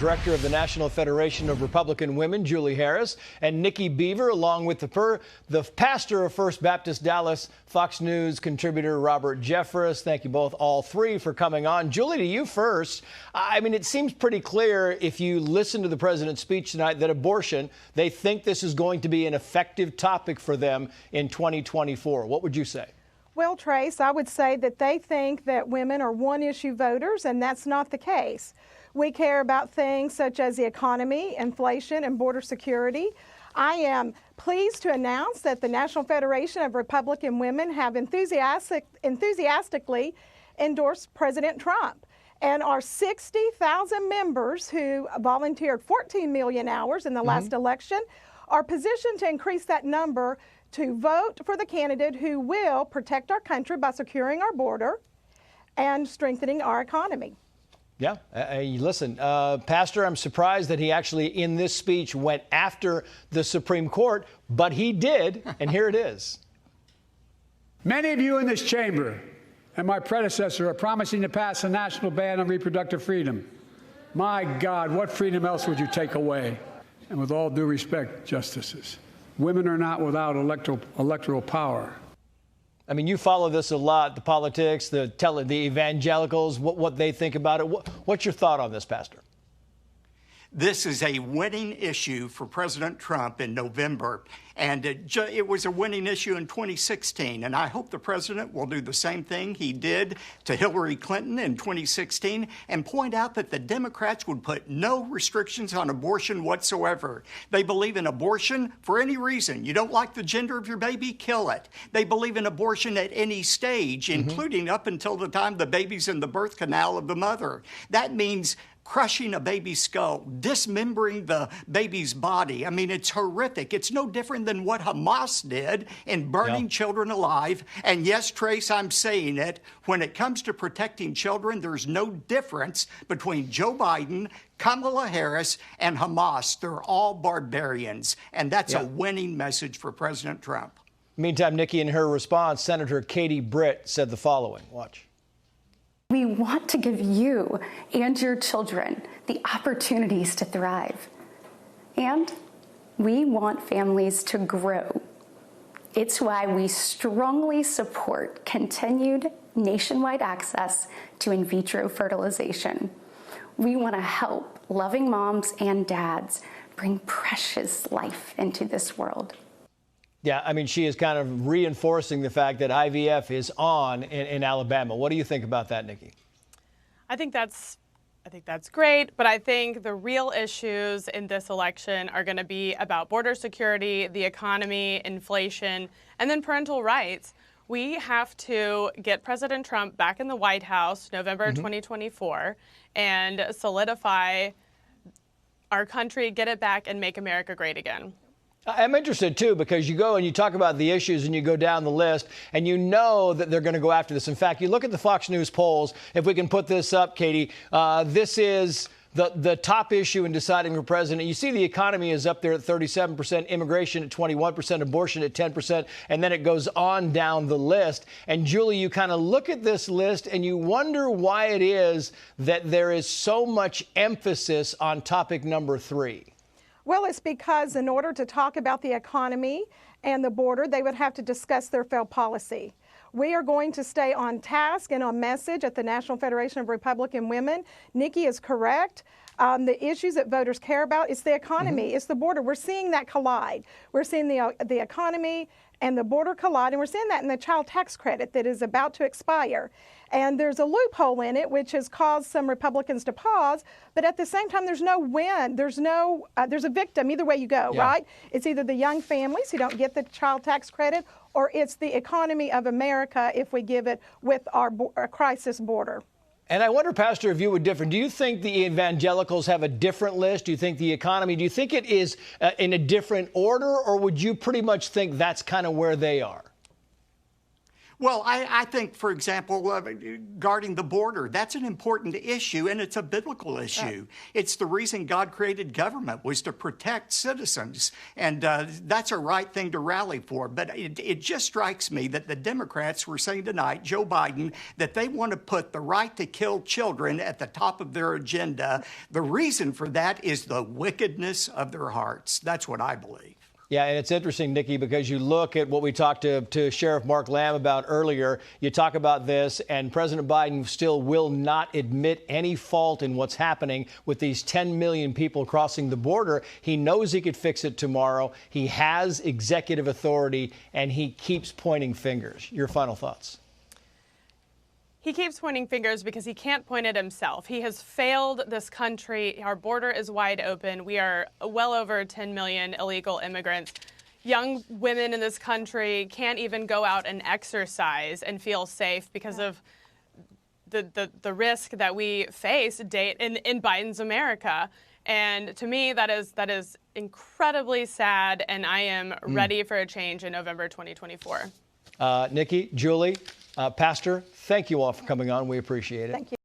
Director of the National Federation of Republican Women, Julie Harris, and Nikki Beaver, along with the pastor of First Baptist Dallas, Fox News contributor Robert Jeffress. Thank you both, all three, for coming on. Julie, to you first. I mean, it seems pretty clear if you listen to the president's speech tonight that abortion, they think this is going to be an effective topic for them in 2024. What would you say? Well, Trace, I would say that they think that women are one-issue voters, and that's not the case. We care about things such as the economy, inflation, and border security. I am pleased to announce that the National Federation of Republican Women have enthusiastically endorsed President Trump. And our 60,000 members who volunteered 14 million hours in the last election are positioned to increase that number to vote for the candidate who will protect our country by securing our border and strengthening our economy. Yeah, listen, Pastor, I'm surprised that he actually, in this speech, went after the Supreme Court, but he did, and here it is. Many of you in this chamber and my predecessor are promising to pass a national ban on reproductive freedom. My God, what freedom else would you take away? And with all due respect, justices, women are not without electoral power. I mean, you follow this a lot, the politics, the evangelicals, what they think about it. What's your thought on this, Pastor? This is a winning issue for President Trump in November, and it was a winning issue in 2016. And I hope the president will do the same thing he did to Hillary Clinton in 2016 and point out that the Democrats would put no restrictions on abortion whatsoever. They believe in abortion for any reason. You don't like the gender of your baby, kill it. They believe in abortion at any stage, including up until the time the baby's in the birth canal of the mother. That means crushing a baby's skull, dismembering the baby's body. I mean, it's horrific. It's no different than what Hamas did in burning children alive. And yes, Trace, I'm saying it. When it comes to protecting children, there's no difference between Joe Biden, Kamala Harris, and Hamas. They're all barbarians. And that's a winning message for President Trump. Meantime, Nikki, in her response, Senator Katie Britt said the following. Watch. We want to give you and your children the opportunities to thrive. And we want families to grow. It's why we strongly support continued nationwide access to in vitro fertilization. We want to help loving moms and dads bring precious life into this world. Yeah, I mean, she is kind of reinforcing the fact that IVF is on in Alabama. What do you think about that, Nikki? I think that's great, but I think the real issues in this election are going to be about border security, the economy, inflation, and then parental rights. We have to get President Trump back in the White House November 2024 and solidify our country, get it back, and make America great again. I'm interested, too, because you go and you talk about the issues and you go down the list and you know that they're going to go after this. In fact, you look at the Fox News polls. If we can put this up, Katie, this is the top issue in deciding for president. You see the economy is up there at 37%, immigration at 21%, abortion at 10%, and then it goes on down the list. And Julie, you kind of look at this list and you wonder why it is that there is so much emphasis on topic number 3. Well, it's because in order to talk about the economy and the border, they would have to discuss their failed policy. We are going to stay on task and on message at the National Federation of Republican Women. Nikki is correct. The issues that voters care about is the economy, it's the border. We're seeing that collide. We're seeing the economy and the border collide, and we're seeing that in the child tax credit that is about to expire. And there's a loophole in it, which has caused some Republicans to pause. But at the same time, there's no win. There's a victim either way you go, right? It's either the young families who don't get the child tax credit, or it's the economy of America if we give it with our crisis border. And I wonder, Pastor, if you would differ. Do you think the evangelicals have a different list? Do you think the economy, do you think it is in a different order, or would you pretty much think that's kind of where they are? Well, I think, for example, guarding the border, that's an important issue, and it's a biblical issue. It's the reason God created government, was to protect citizens, and that's a right thing to rally for. But it just strikes me that the Democrats were saying tonight, Joe Biden, that they want to put the right to kill children at the top of their agenda. The reason for that is the wickedness of their hearts. That's what I believe. Yeah, and it's interesting, Nikki, because you look at what we talked to Sheriff Mark Lamb about earlier. You talk about this, and President Biden still will not admit any fault in what's happening with these 10 million people crossing the border. He knows he could fix it tomorrow. He has executive authority, and he keeps pointing fingers. Your final thoughts? He keeps pointing fingers because he can't point at himself. He has failed this country. Our border is wide open. We are well over 10 million illegal immigrants. Young women in this country can't even go out and exercise and feel safe because of the risk that we face in Biden's America. And to me, that is incredibly sad, and I am ready for a change in November 2024. Nikki, Julie, Pastor, thank you all for coming on. We appreciate it. Thank you.